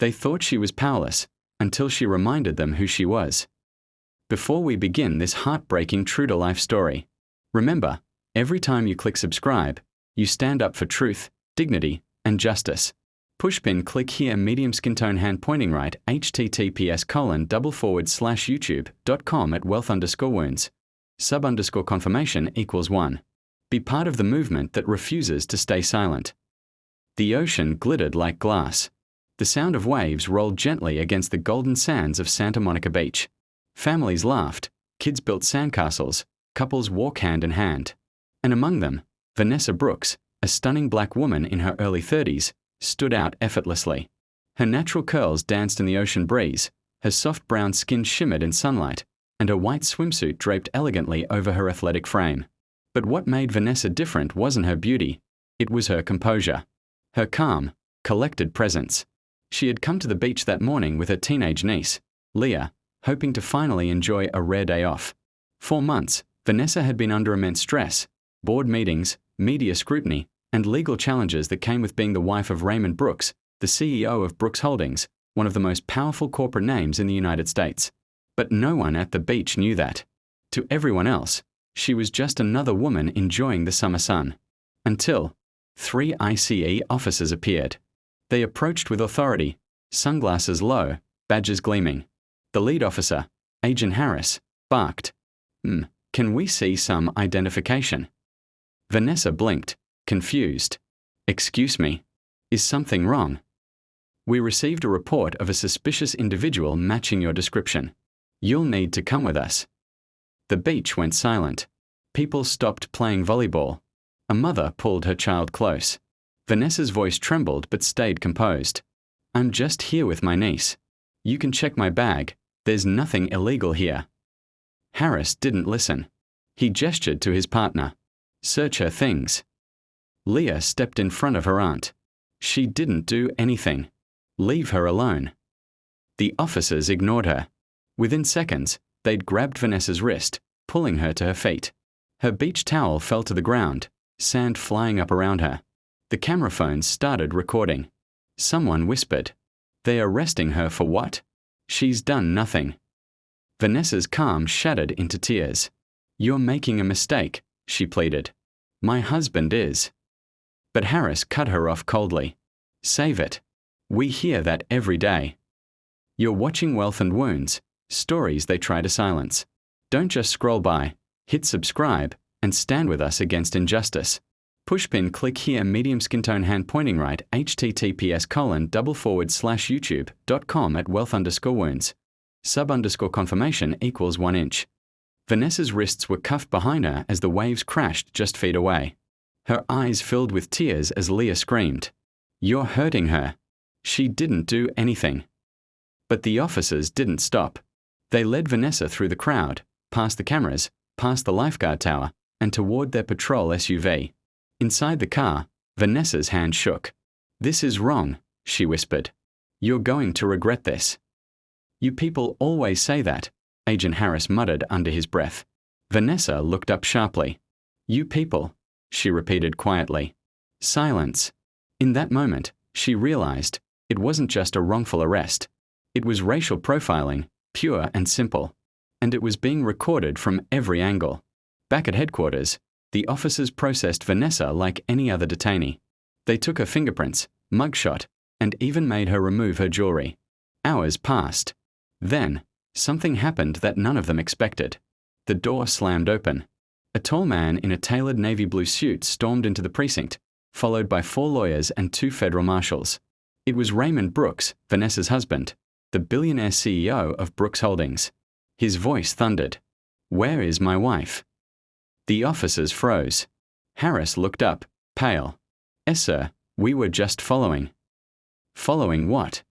They thought she was powerless, until she reminded them who she was. Before we begin this heartbreaking true-to-life story, remember, every time you click subscribe, you stand up for truth, dignity, and justice. Pushpin click here medium skin tone hand pointing right https://youtube.com@wealth_wounds. Sub_confirmation equals 1. Be part of the movement that refuses to stay silent. The ocean glittered like glass. The sound of waves rolled gently against the golden sands of Santa Monica Beach. Families laughed, kids built sandcastles, couples walk hand in hand. And among them, Vanessa Brooks, a stunning black woman in her early 30s, stood out effortlessly. Her natural curls danced in the ocean breeze, her soft brown skin shimmered in sunlight, and her white swimsuit draped elegantly over her athletic frame. But what made Vanessa different wasn't her beauty, it was her composure. Her calm, collected presence. She had come to the beach that morning with her teenage niece, Leah, hoping to finally enjoy a rare day off. For months, Vanessa had been under immense stress, board meetings, media scrutiny, and legal challenges that came with being the wife of Raymond Brooks, the CEO of Brooks Holdings, one of the most powerful corporate names in the United States. But no one at the beach knew that. To everyone else, she was just another woman enjoying the summer sun. Until 3 ICE officers appeared. They approached with authority, sunglasses low, badges gleaming. The lead officer, Agent Harris, barked, "Can we see some identification?" Vanessa blinked, confused. "Excuse me, is something wrong?" "We received a report of a suspicious individual matching your description. You'll need to come with us." The beach went silent. People stopped playing volleyball. A mother pulled her child close. Vanessa's voice trembled but stayed composed. "I'm just here with my niece. You can check my bag. There's nothing illegal here." Harris didn't listen. He gestured to his partner. "Search her things." Leah stepped in front of her aunt. "She didn't do anything. Leave her alone." The officers ignored her. Within seconds, they'd grabbed Vanessa's wrist, pulling her to her feet. Her beach towel fell to the ground, sand flying up around her. The camera phones started recording. Someone whispered, "They're arresting her for what? She's done nothing." Vanessa's calm shattered into tears. "You're making a mistake," she pleaded. "My husband is." But Harris cut her off coldly. "Save it. We hear that every day. You're watching Wealth and Wounds, stories they try to silence. Don't just scroll by, hit subscribe, and stand with us against injustice. Pushpin click here medium skin tone hand pointing right https://youtube.com@wealth_wounds. Sub_confirmation equals 1 inch. Vanessa's wrists were cuffed behind her as the waves crashed just feet away. Her eyes filled with tears as Leah screamed, "You're hurting her. She didn't do anything." But the officers didn't stop. They led Vanessa through the crowd, past the cameras, past the lifeguard tower, and toward their patrol SUV. Inside the car, Vanessa's hand shook. "This is wrong," she whispered. "You're going to regret this." "You people always say that," Agent Harris muttered under his breath. Vanessa looked up sharply. "You people," she repeated quietly. Silence. In that moment, she realized it wasn't just a wrongful arrest. It was racial profiling, pure and simple. And it was being recorded from every angle. Back at headquarters, the officers processed Vanessa like any other detainee. They took her fingerprints, mugshot, and even made her remove her jewelry. Hours passed. Then, something happened that none of them expected. The door slammed open. A tall man in a tailored navy blue suit stormed into the precinct, followed by 4 lawyers and 2 federal marshals. It was Raymond Brooks, Vanessa's husband, the billionaire CEO of Brooks Holdings. His voice thundered, "Where is my wife?" The officers froze. Harris looked up, pale. "Yes, sir, we were just following." "Following what?"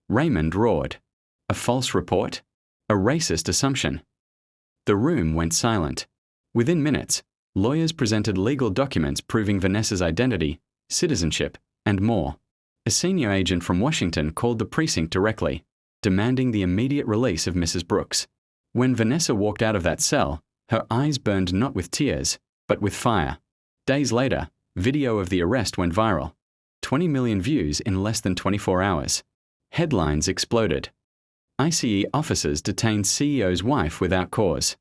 Raymond roared. "A false report? A racist assumption?" The room went silent. Within minutes, lawyers presented legal documents proving Vanessa's identity, citizenship, and more. A senior agent from Washington called the precinct directly, demanding the immediate release of Mrs. Brooks. When Vanessa walked out of that cell, her eyes burned not with tears, but with fire. Days later, video of the arrest went viral. 20 million views in less than 24 hours. Headlines exploded. ICE officers detained CEO's wife without cause.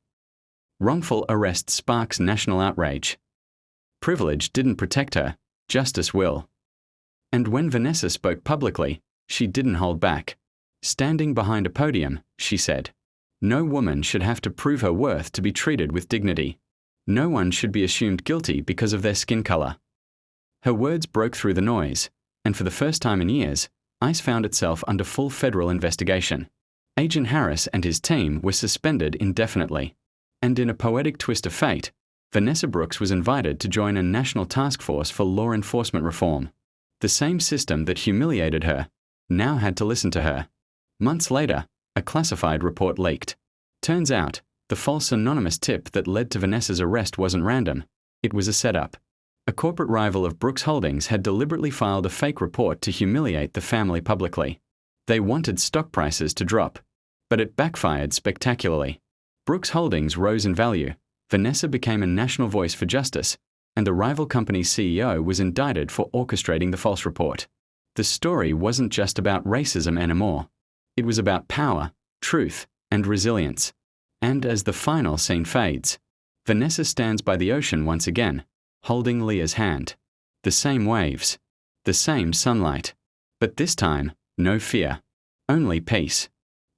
Wrongful arrest sparks national outrage. Privilege didn't protect her, justice will. And when Vanessa spoke publicly, she didn't hold back. Standing behind a podium, she said, "No woman should have to prove her worth to be treated with dignity. No one should be assumed guilty because of their skin color." Her words broke through the noise, and for the first time in years, ICE found itself under full federal investigation. Agent Harris and his team were suspended indefinitely. And in a poetic twist of fate, Vanessa Brooks was invited to join a national task force for law enforcement reform. The same system that humiliated her now had to listen to her. Months later, a classified report leaked. Turns out, the false anonymous tip that led to Vanessa's arrest wasn't random. It was a setup. A corporate rival of Brooks Holdings had deliberately filed a fake report to humiliate the family publicly. They wanted stock prices to drop, but it backfired spectacularly. Brooks Holdings rose in value, Vanessa became a national voice for justice, and the rival company's CEO was indicted for orchestrating the false report. The story wasn't just about racism anymore. It was about power, truth, and resilience. And as the final scene fades, Vanessa stands by the ocean once again, holding Leah's hand. The same waves, the same sunlight, but this time, no fear, only peace.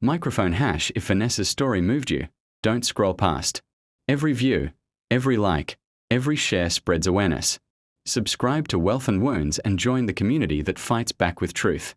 Microphone hash if Vanessa's story moved you. Don't scroll past. Every view, every like, every share spreads awareness. Subscribe to Wealth and Wounds and join the community that fights back with truth.